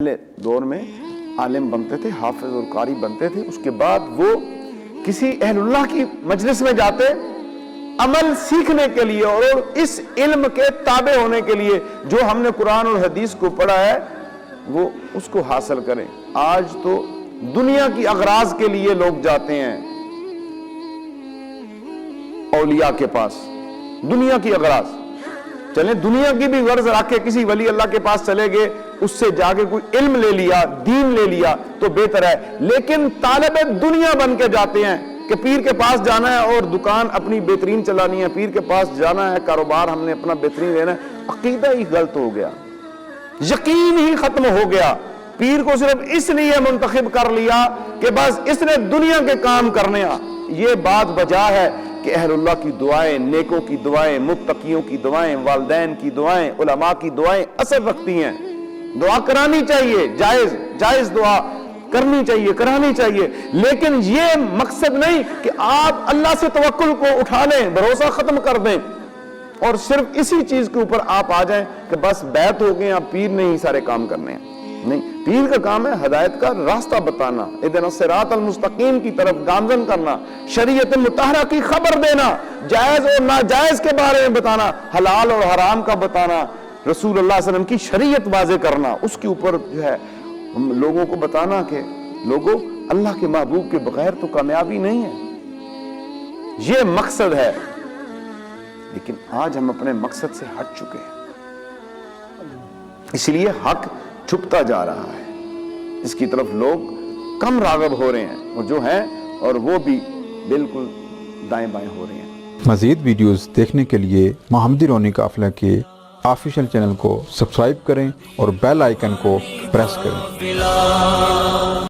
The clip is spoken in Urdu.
پہلے دور میں عالم بنتے تھے، حافظ اور قاری بنتے تھے، اس کے بعد وہ کسی اہل اللہ کی مجلس میں جاتے عمل سیکھنے کے لیے اور اس علم کے تابع ہونے کے لیے جو ہم نے قرآن اور حدیث کو پڑھا ہے وہ اس کو حاصل کریں۔ آج تو دنیا کی اغراض کے لیے لوگ جاتے ہیں اولیاء کے پاس، دنیا کی اغراض، چلیں دنیا کی بھی غرض رکھ کے کسی ولی اللہ کے پاس چلے گئے، اس سے جا کے کوئی علم لے لیا، دین لے لیا تو بہتر ہے، لیکن طالب دنیا بن کے جاتے ہیں کہ پیر کے پاس جانا ہے اور دکان اپنی بہترین چلانی ہے، پیر کے پاس جانا ہے، کاروبار ہم نے اپنا بہترین لینا ہے۔ عقیدہ ہی غلط ہو گیا، یقین ہی ختم ہو گیا۔ پیر کو صرف اس لیے منتخب کر لیا کہ بس اس نے دنیا کے کام کرنے آ، یہ بات بجا ہے کہ اہل اللہ کی دعائیں، نیکوں کی دعائیں، متقیوں کی دعائیں، والدین کی دعائیں، علماء کی دعائیں اثر رکھتی ہیں۔ دعا کرانی چاہیے، جائز دعا کرنی چاہیے، کرانی چاہیے، لیکن یہ مقصد نہیں کہ آپ اللہ سے توکل کو اٹھا لیں، بھروسہ ختم کر دیں اور صرف اسی چیز کے اوپر آپ آ جائیں کہ بس بیعت ہو گئے، آپ پیر نے ہی سارے کام کرنے ہیں۔ نہیں، پیر کا کام ہے ہدایت کا راستہ بتانا، اہدنا الصراط المستقیم کی طرف گامزن کرنا، شریعت مطہرہ کی خبر دینا، جائز اور ناجائز کے بارے میں بتانا، حلال اور حرام کا بتانا، رسول اللہ صلی اللہ علیہ وسلم کی شریعت واضح کرنا، اس کے اوپر جو ہے لوگوں کو بتانا کہ لوگوں اللہ کے محبوب کے بغیر تو کامیابی نہیں ہے، یہ مقصد ہے۔ لیکن آج ہم اپنے مقصد سے ہٹ چکے ہیں، اس لیے حق چھپتا جا رہا ہے، اس کی طرف لوگ کم راغب ہو رہے ہیں، اور جو ہیں اور وہ بھی بالکل دائیں بائیں ہو رہے ہیں۔ مزید ویڈیوز دیکھنے کے لیے محمدی رونی قافلہ کے آفیشیل چینل کو سبسکرائب کریں اور بیل آئیکن کو پریس کریں۔